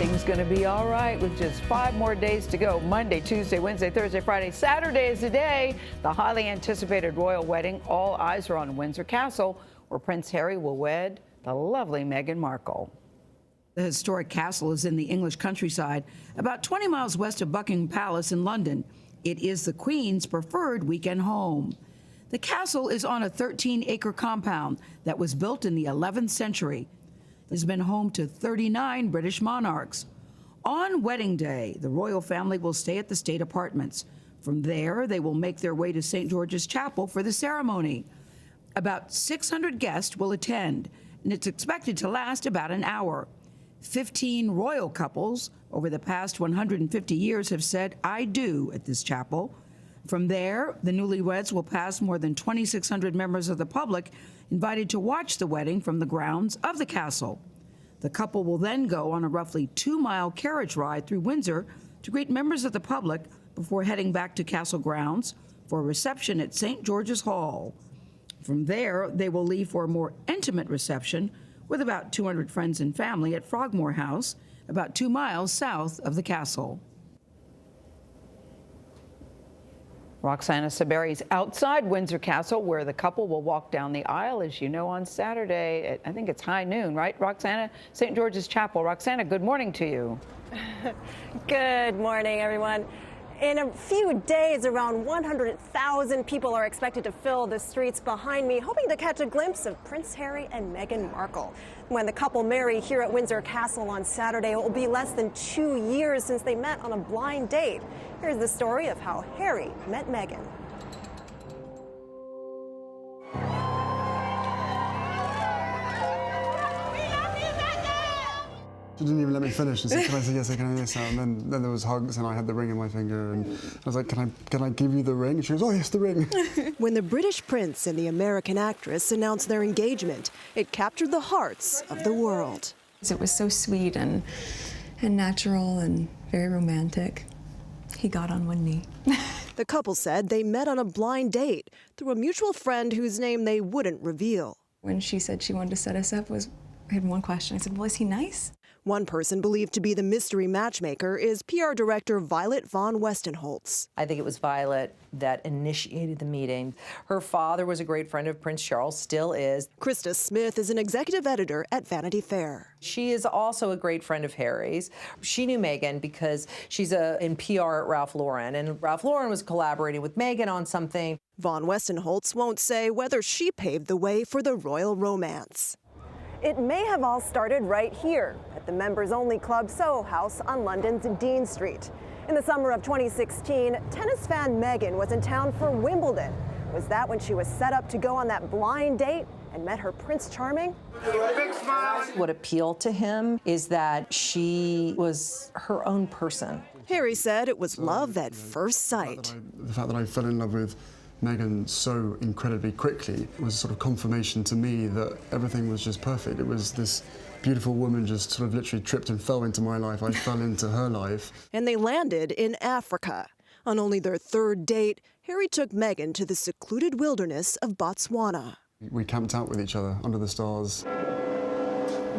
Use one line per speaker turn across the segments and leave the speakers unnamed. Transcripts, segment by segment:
everything's going to be all right with just 5 more days to go. Monday, Tuesday, Wednesday, Thursday, Friday, Saturday is the day. The highly anticipated royal wedding. All eyes are on Windsor Castle, where Prince Harry will wed the lovely Meghan Markle. The historic castle is in the English countryside, about 20 miles west of Buckingham Palace in London. It is the Queen's preferred weekend home. The castle is on a 13-acre compound that was built in the 11th century. It has been home to 39 British monarchs. On wedding day, the royal family will stay at the state apartments. From there, they will make their way to St. George's Chapel for the ceremony. About 600 guests will attend, and it's expected to last about an hour. 15 royal couples over the past 150 years have said "I do" at this chapel. From there, the newlyweds will pass more than 2,600 members of the public invited to watch the wedding from the grounds of the castle. The couple will then go on a roughly 2-mile carriage ride through Windsor to greet members of the public before heading back to castle grounds for a reception at St. George's Hall. From there, they will leave for a more intimate reception with about 200 friends and family at Frogmore House, about 2 miles south of the castle. Roxana Saberi is outside Windsor Castle, where the couple will walk down the aisle, as you know, on Saturday at, I think it's high noon, right, Roxana? St. George's Chapel. Roxana, good morning to you.
Good morning, everyone. In a few days, around 100,000 people are expected to fill the streets behind me, hoping to catch a glimpse of Prince Harry and Meghan Markle. When the couple marry here at Windsor Castle on Saturday, it will be less than 2 years since they met on a blind date. Here's the story of how Harry met Meghan.
She didn't even let me finish. She said, "Can I say yes? Can I say yes?" And then there was hugs, and I had the ring in my finger, and I was like, "Can I give you the ring?" And she goes, "Oh yes, the ring."
When the British prince and the American actress announced their engagement, it captured the hearts of the world.
It was so sweet and natural and very romantic. He got on one knee.
The couple said they met on a blind date through a mutual friend whose name they wouldn't reveal.
When she said she wanted to set us up, I had one question. I said, "Well, is he nice?"
One person believed to be the mystery matchmaker is PR director Violet von Westenholz.
I think it was Violet that initiated the meeting. Her father was a great friend of Prince Charles, still is.
Krista Smith is an executive editor at Vanity Fair.
She is also a great friend of Harry's. She knew Meghan because she's in PR at Ralph Lauren, and Ralph Lauren was collaborating with Meghan on something.
Von Westenholz won't say whether she paved the way for the royal romance. It may have all started right here at the members-only club Soho House on London's Dean Street. In the summer of 2016, tennis fan Meghan was in town for Wimbledon. Was that when she was set up to go on that blind date and met her Prince Charming?
What appealed to him is that she was her own person.
Harry said it was love at first sight.
The fact that I fell in love with Meghan so incredibly quickly was sort of confirmation to me that everything was just perfect. It was this beautiful woman just sort of literally tripped and fell into my life. I fell into her life.
And they landed in Africa. On only their third date, Harry took Meghan to the secluded wilderness of Botswana.
We camped out with each other under the stars.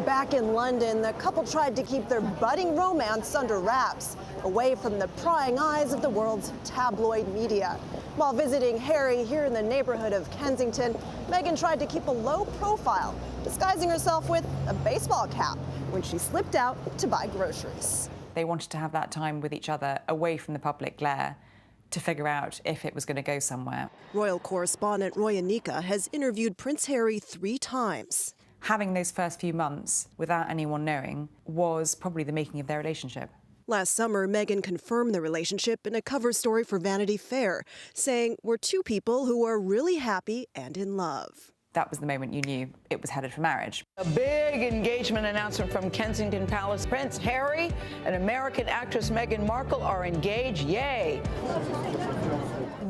Back in London, the couple tried to keep their budding romance under wraps, away from the prying eyes of the world's tabloid media. While visiting Harry here in the neighborhood of Kensington, Meghan tried to keep a low profile, disguising herself with a baseball cap when she slipped out to buy groceries.
They wanted to have that time with each other away from the public glare to figure out if it was going to go somewhere.
Royal correspondent Roy Anika has interviewed Prince Harry 3 times.
Having those first few months without anyone knowing was probably the making of their relationship.
Last summer, Meghan confirmed the relationship in a cover story for Vanity Fair, saying, "We're 2 people who are really happy and in love."
That was the moment you knew it was headed for marriage.
A big engagement announcement from Kensington Palace. Prince Harry and American actress Meghan Markle are engaged. Yay!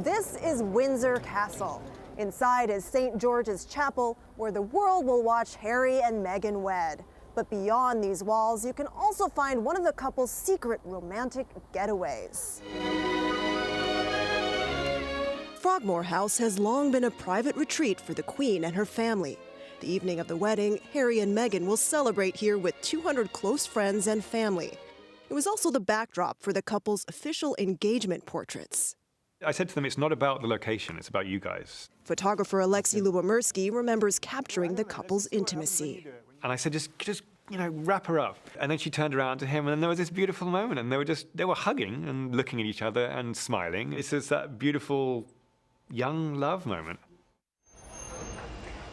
This is Windsor Castle. Inside is St. George's Chapel, where the world will watch Harry and Meghan wed. But beyond these walls, you can also find one of the couple's secret romantic getaways. Frogmore House has long been a private retreat for the Queen and her family. The evening of the wedding, Harry and Meghan will celebrate here with 200 close friends and family. It was also the backdrop for the couple's official engagement portraits.
I said to them, it's not about the location, it's about you guys.
Photographer Alexei Lubomirsky remembers capturing the couple's intimacy.
And I said, just wrap her up. And then she turned around to him, and then there was this beautiful moment, and they were hugging and looking at each other and smiling. It's just that beautiful young love moment.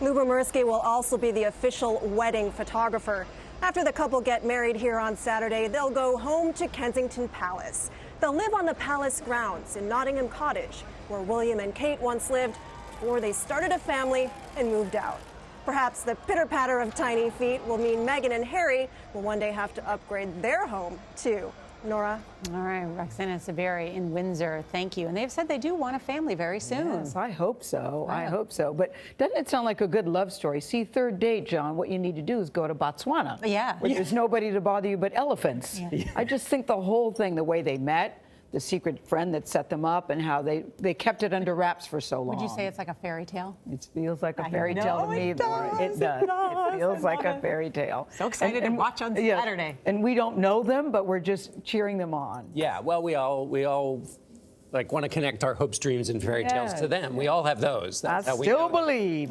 Lubomirsky will also be the official wedding photographer. After the couple get married here on Saturday, they'll go home to Kensington Palace. They'll live on the palace grounds in Nottingham Cottage, where William and Kate once lived before they started a family and moved out. Perhaps the pitter-patter of tiny feet will mean Meghan and Harry will one day have to upgrade their home, too. Nora?
All right, Roxana Saberi in Windsor, thank you. And they've said they do want a family very soon.
Yes, I hope so. I hope so. But doesn't it sound like a good love story? See, third date, John, what you need to do is go to Botswana.
Yeah.
Where there's nobody to bother you but elephants. Yeah. I just think the whole thing, the way they met, the secret friend that set them up, and how they kept it under wraps for so long.
Would you say it's like a fairy tale?
It feels like a fairy tale to me, Laura. It does. It feels like a fairy tale.
So excited to watch on Saturday.
And we don't know them, but we're just cheering them on.
Yeah, well, we all like want to connect our hopes, dreams, and fairy tales to them. We all have those. That's how we
I still believe.